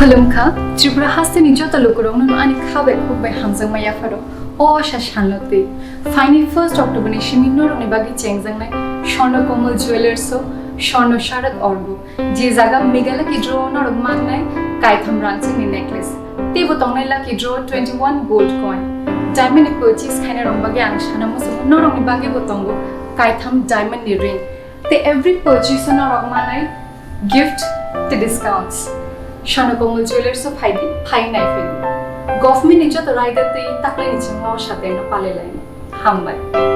Khulumkha, Tripura has the Nijota Lukurong and Kabek by Hamza Mayafaro, or Shashanlote. Finally, 1st October Nishimino on Ibagi Chengzang, Shono Komal Jewelers, so Shono Sharak Orgo, Jizaga Megala Kidro or Manai, Kaitham Ranching necklace. They were Tonela Kidro 21 gold coin. Diamond purchase Kana Rombagang, Shanamus, not only Bagi Botongo, Kaitham diamond ring. They every purchase on Manai gift the discounts. Shono Komal Jewelers of Heidi, High Knife. Government Ninja the rider the Tatal Nichimo Shatena Palelane. Hamya.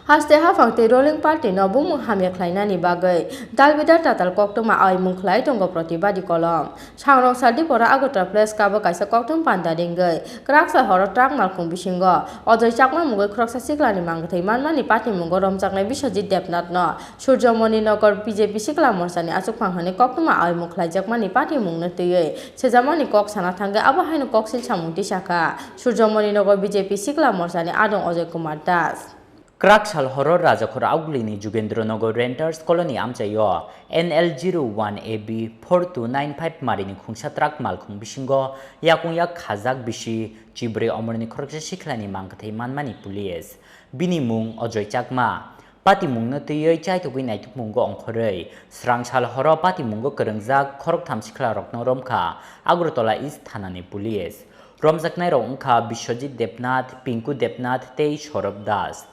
Haste hafangte Rulling Party no Bumung Hamya Khlaina ni bagwi Dalbidal Tatal Koktwma Awaimung Khlaiwi Pratibadi kalam Chhangrok sadi pora agota place kabo kaisa Koktwma panda dinggai kraksa horo trak malkhung bisingo ojoi chakma mungoi kroksa siklani mangthai manmani party mungo romjaknai biswajit debnath no Surjamoni Nagar BJP sikla morsani achuk phanghani Koktwma Awaimung Khlaijakmani party mungno tui sejamani kok sana thangge abo haino koksil samungti shaka Surjamoni Nagar BJP sikla morsani adong Ajay Kumar Das Kraksal horror raja khora auglini Jugendronagar Renters Colony amchayo NL01AB 4295 marini khungsa trak malkhung bisingo yakung yak khajak bisi chibre omorni khoroksa siklani mangkathai manmani police bini mung Ajoy Chakma pati mungno tiyoi chaitugui naituk mungo ongkhorei srangsal horo pati mungo korongjak khorok tham sikla rokno romkha Agartala East thanani police romjaknai rok ongkha Biswajit Debnath Pinku Debnath tei Sorab Das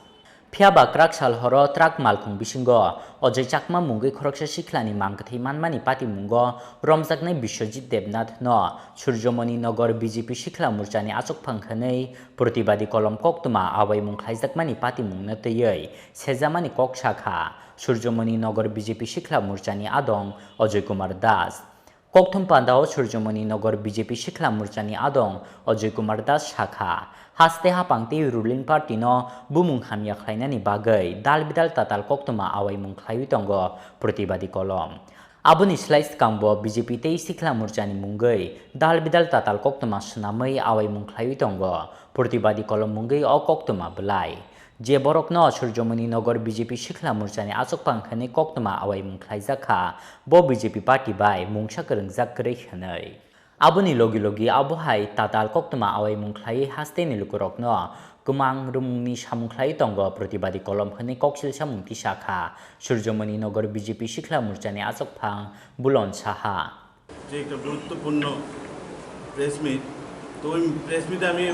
Phiaba Kraksal horo trak malkhung bisingo Ajoy Chakma mungoi khoroksa siklani mangkathai manmani pati mungo romjaknai Biswajit Debnath no Surjamoni Nagar BJP sikla murchani achuk phangkhanai Pratibadi kalam Koktwma Awaimung Khlaijakmani pati mungno tiyoi sejamani kok shakha Surjamoni Nagar BJP sikla murchani adong Ajay Kumar Das Koktwma pandao Surjamoni Nagar BJP sikla murchani adong Ajay Kumar Das shakha Haste hapangte Ruling Party no Bumung Hamya Khlaina ni bagwi Dalbidal Tatal Koktwma Awaimung Khlaiwi tongo Pratibadi kalam Aboni slice kambo BJP tei sikla murchani mungoi Dalbidal Tatal Koktwma swnamai Awaimung Khlaiwi tongo Pratibadi kalam mungoi o Koktwma belai je borok no Surjamoni Nagar BJP sikla murchani achuk pangkhani Koktwma Awaimung Khlaijakha bo BJP party bai mungsa korongjak korei khanai Aboni logi abohai Tatal Koktwma Awaimung Khlaiwi haste ni lukurokno kumang rumungni samung Khlaiwi tongo Pratibadi kalam khani koksil samungti shakha Surjamoni Nagar BJP sikla murchani achuk phang Bulon Saha যে একটা গুরুত্বপূর্ণ press meet তো ওই press মিটে আমি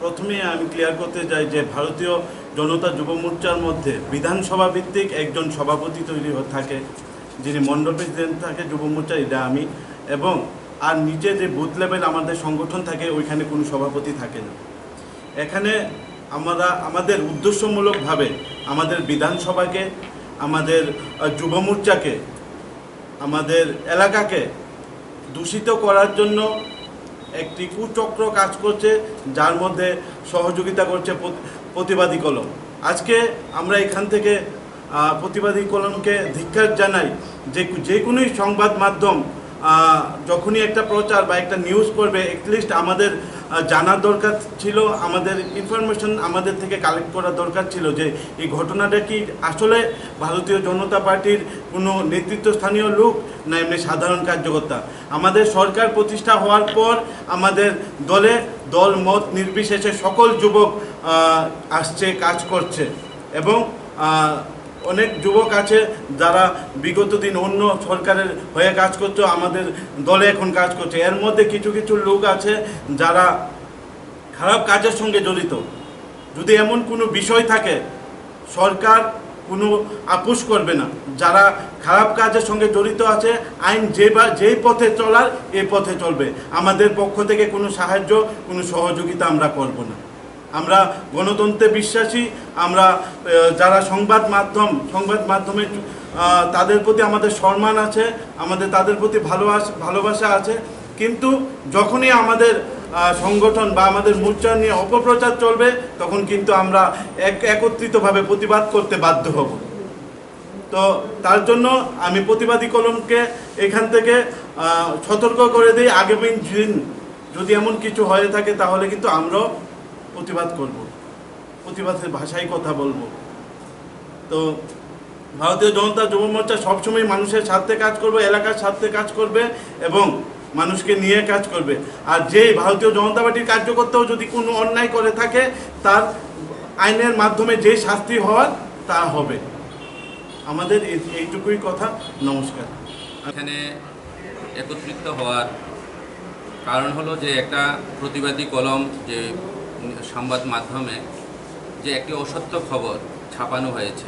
প্রথমে আমি clear করতে চাই যে ভারতীয় জনতা যুব মোর্চার মধ্যে বিধানসভা ভিত্তিক একজন সভাপতি তৈরি থাকে যিনি মণ্ডল প্রেসিডেন্ট থাকে যুব মোর্চার এটা আমি এবং আর নিচে যে বুথ লেভেল আমাদের সংগঠন থাকে ওইখানে কোনো সভাপতি থাকে না এখানে আমরা আমাদের উদ্দেশ্যমূলকভাবে আমাদের বিধানসভাকে আমাদের যুব মোর্চাকে আমাদের এলাকাকে দূষিত করার জন্য একটি কুচক্র কাজ করছে যার মধ্যে সহযোগিতা করছে প্রতিবাদী কলম আজকে আমরা এখান থেকে প্রতিবাদী কলমকে ধিক্কার জানাই যে কোনোই সংবাদ মাধ্যম যখনই একটা প্রচার বা একটা নিউজ করবে অ্যাটলিস্ট আমাদের জানার দরকার ছিল আমাদের ইনফরমেশন আমাদের থেকে কালেক্ট করার দরকার ছিল যে এই ঘটনাটা কি আসলে ভারতীয় জনতা পার্টির কোনো নেতৃত্বস্থানীয় লোক না এমনি সাধারণ কার্যকর্তা আমাদের সরকার প্রতিষ্ঠা হওয়ার পর আমাদের দল মত নির্বিশেষে সকল যুবক আসছে কাজ করছে এবং অনেক যুবক আছে যারা বিগত দিন অন্য সরকারের হয়ে কাজ করছে আমাদের দলে এখন কাজ করছে এর মধ্যে কিছু লোক আছে যারা খারাপ কাজের সঙ্গে জড়িত যদি এমন কোনো বিষয় থাকে সরকার কোনো আপোষ করবে না যারা খারাপ কাজের সঙ্গে জড়িত আছে আইন যেই পথে চলার এই পথে চলবে আমাদের পক্ষ থেকে কোনো সাহায্য কোনো সহযোগিতা আমরা করব না আমরা গণতন্ত্রে বিশ্বাসী আমরা যারা সংবাদ মাধ্যমে তাদের প্রতি আমাদের সম্মান আছে আমাদের তাদের প্রতি ভালোবাসা আছে কিন্তু যখনই আমাদের সংগঠন বা আমাদের মোর্চা নিয়ে অপপ্রচার চলবে তখন কিন্তু আমরা একত্রিতভাবে প্রতিবাদ করতে বাধ্য হব তো তার জন্য আমি প্রতিবাদী কলমকে এখান থেকে সতর্ক করে দেই আগামী দিন যদি এমন কিছু হয়ে থাকে তাহলে কিন্তু আমরা প্রতিবাদ করব প্রতিবাদের ভাষায় কথা বলবো। তো ভারতীয় জনতা যুব মোর্চা সবসময় মানুষের স্বার্থে কাজ করবে, এলাকার স্বার্থে কাজ করবে এবং মানুষকে নিয়ে কাজ করবে। আর যেই ভারতীয় জনতা পার্টির কার্যকর্তাও যদি কোনো অন্যায় করে থাকে তার আইনের মাধ্যমে যে শাস্তি হওয়ার তা হবে। আমাদের এইটুকুই কথা। নমস্কার। এখানে একত্রিত হওয়ার কারণ হলো যে একটা প্রতিবাদী কলম যে সংবাদ মাধ্যমে যে একটি অসত্য খবর ছাপানো হয়েছে,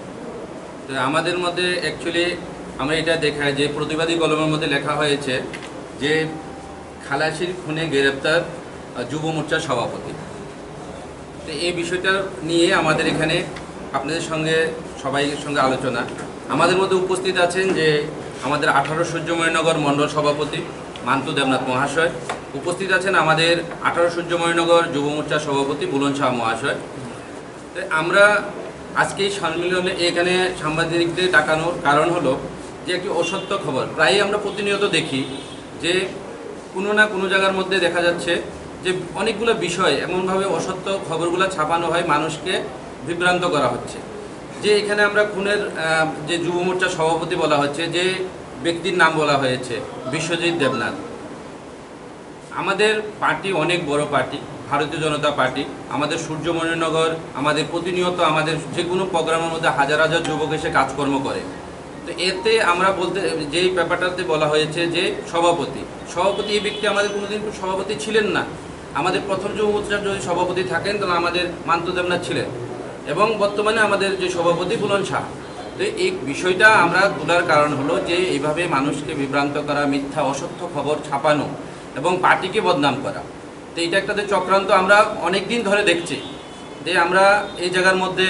তো আমাদের মধ্যে অ্যাকচুয়ালি আমরা এটা দেখা যে প্রতিবাদী কলমের মধ্যে লেখা হয়েছে যে খালাসির খুনে গ্রেপ্তার যুব মোর্চার সভাপতি। তো এই বিষয়টা নিয়ে আমাদের এখানে আপনাদের সঙ্গে সবাইয়ের সঙ্গে আলোচনা। আমাদের মধ্যে উপস্থিত আছেন যে আমাদের 18 সূর্যময়নগর মণ্ডল সভাপতি মান্তু দেবনাথ মহাশয়, উপস্থিত আছেন আমাদের 18 সূর্যময়নগর যুব মোর্চার সভাপতি বুলন শাহ মহাশয়। তো আমরা আজকে এই সম্মেলনে এখানে সাংবাদিকদের ডাকানোর কারণ হলো যে একটি অসত্য খবর প্রায়ই আমরা প্রতিনিয়ত দেখি যে কোনো না কোনো জায়গার মধ্যে দেখা যাচ্ছে যে অনেকগুলো বিষয় এমনভাবে অসত্য খবরগুলো ছাপানো হয়, মানুষকে বিভ্রান্ত করা হচ্ছে। যে এখানে আমরা খুনের যে যুব মোর্চার সভাপতি বলা হচ্ছে, যে ব্যক্তির নাম বলা হয়েছে বিশ্বজিৎ দেবনাথ। আমাদের পার্টি অনেক বড় পার্টি, ভারতীয় জনতা পার্টি। আমাদের সূর্যমণিনগর আমাদের প্রতিনিয়ত আমাদের যে কোনো প্রোগ্রামের মধ্যে হাজার হাজার যুবক এসে কাজকর্ম করে। তো এতে আমরা বলতে যেই ব্যাপারটাতে বলা হয়েছে যে সভাপতি এই ব্যক্তি আমাদের কোনোদিন সভাপতি ছিলেন না। আমাদের প্রথম যুব মোর্চার যদি সভাপতি থাকেন তাহলে আমাদের মান্তু দেবনাথ ছিলেন এবং বর্তমানে আমাদের যে সভাপতি বুলন শাহ। তো এই বিষয়টা আমরা তোলার কারণ হলো যে এইভাবে মানুষকে বিভ্রান্ত করা, মিথ্যা অসত্য খবর ছাপানো এবং পার্টিকে বদনাম করা। তো এইটা একটা চক্রান্ত আমরা অনেক দিন ধরে দেখছি। যে আমরা এই জায়গার মধ্যে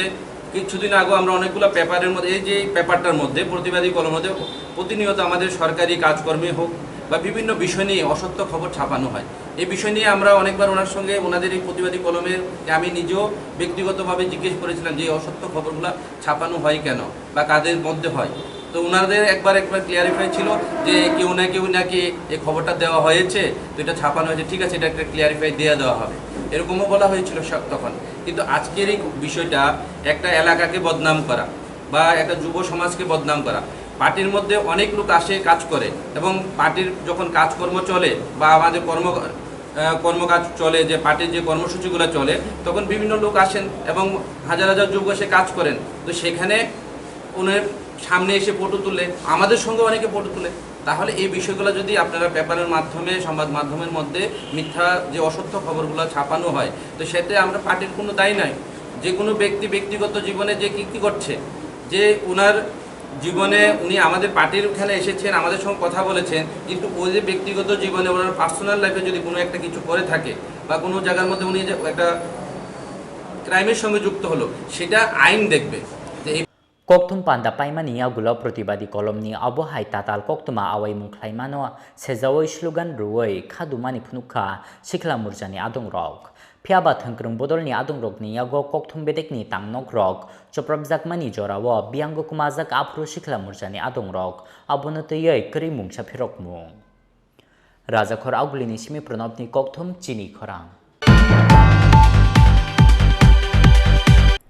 কিছুদিন আগে আমরা অনেকগুলো পেপারের মধ্যে এই যে পেপারটার মধ্যে প্রতিবাদী কলমের মধ্যে প্রতিনিয়ত আমাদের সরকারি কাজকর্মে হোক বা বিভিন্ন বিষয় নিয়ে অসত্য খবর ছাপানো হয়। এই বিষয় নিয়ে আমরা অনেকবার ওনার সঙ্গে ওনাদের এই প্রতিবাদী কলমের আমি নিজেও ব্যক্তিগতভাবে জিজ্ঞেস করেছিলাম যে অসত্য খবরগুলো ছাপানো হয় কেন বা কাদের মধ্যে হয়। তো ওনাদের একবার ক্লিয়ারিফাই ছিল যে কেউ নাকি এই খবরটা দেওয়া হয়েছে, তো এটা ছাপানো হয়েছে, ঠিক আছে, এটা একটা ক্লিয়ারিফাই দেওয়া হবে, এরকমও বলা হয়েছিল তখন। কিন্তু আজকের এই বিষয়টা একটা এলাকাকে বদনাম করা বা একটা যুব সমাজকে বদনাম করা। পার্টির মধ্যে অনেক লোক আসে, কাজ করে এবং পার্টির যখন কাজকর্ম চলে বা আমাদের কর্মকাজ চলে, যে পার্টির যে কর্মসূচিগুলো চলে, তখন বিভিন্ন লোক আসেন এবং হাজার হাজার যুবক এসে কাজ করেন। তো সেখানে ওনার সামনে এসে ফটো তুলে, আমাদের সঙ্গে অনেকে ফটো তুলে। তাহলে এই বিষয়গুলো যদি আপনারা পেপারের মাধ্যমে সংবাদ মাধ্যমের মধ্যে মিথ্যা যে অসত্য খবরগুলো ছাপানো হয়, তো সেটা আমরা পার্টির কোনো দায়ী নয়। যে কোনো ব্যক্তি ব্যক্তিগত জীবনে যে কী করছে, যে ওনার জীবনে উনি আমাদের পার্টির ওখানে এসেছেন, আমাদের সঙ্গে কথা বলেছেন, কিন্তু ওই যে ব্যক্তিগত জীবনে ওনার পার্সোনাল লাইফে যদি কোনো একটা কিছু করে থাকে বা কোনো জায়গার মধ্যে উনি যে একটা ক্রাইমের সঙ্গে যুক্ত হলো, সেটা আইন দেখবে। Koktwma panda paimani yagulo Pratibadi kolomni abohai Tatal Koktwma Awaimung Khlaimano sejawoi slogan ruwei khadumani phnuka sikla murjani adongrok phiaba thangkrung bodolni adongrokni yago Koktwma bedekni tangnok rok choprabjakmani jorawo biango kumajak afro sikla murjani adongrok abonoteyei krimung saphirokmung Rajakhor augulini simi pranobni Koktwma Chini Khorang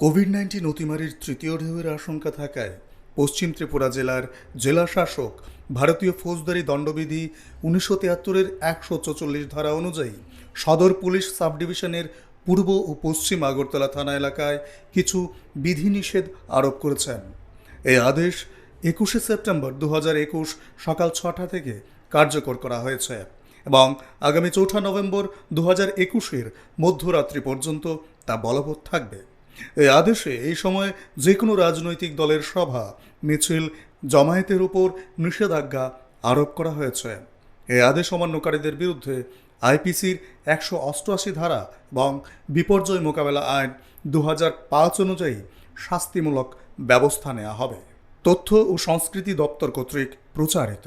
কোভিড-19 অতিমারির তৃতীয় ঢেউয়ের আশঙ্কা থাকায় পশ্চিম ত্রিপুরা জেলার জেলা শাসক ভারতীয় ফৌজদারি দণ্ডবিধি 1973-এর 144 ধারা অনুযায়ী সদর পুলিশ সাব ডিভিশনের পূর্ব ও পশ্চিম আগরতলা থানা এলাকায় কিছু বিধিনিষেধ আরোপ করেছেন। এই আদেশ 21শে সেপ্টেম্বর 2021 সকাল 6টা থেকে কার্যকর করা হয়েছে এবং আগামী 4ঠা নভেম্বর 2021-এর মধ্যরাত্রি পর্যন্ত তা বলবৎ থাকবে। এই আদেশে এই সময় যে কোনো রাজনৈতিক দলের সভা, মিছিল, জমায়েতের উপর নিষেধাজ্ঞা আরোপ করা হয়েছে। এই আদেশ অমান্যকারীদের বিরুদ্ধে আইপিসির 188 ধারা এবং বিপর্যয় মোকাবেলা আইন 2005 অনুযায়ী শাস্তিমূলক ব্যবস্থা নেওয়া হবে। তথ্য ও সংস্কৃতি দপ্তর কর্তৃক প্রচারিত।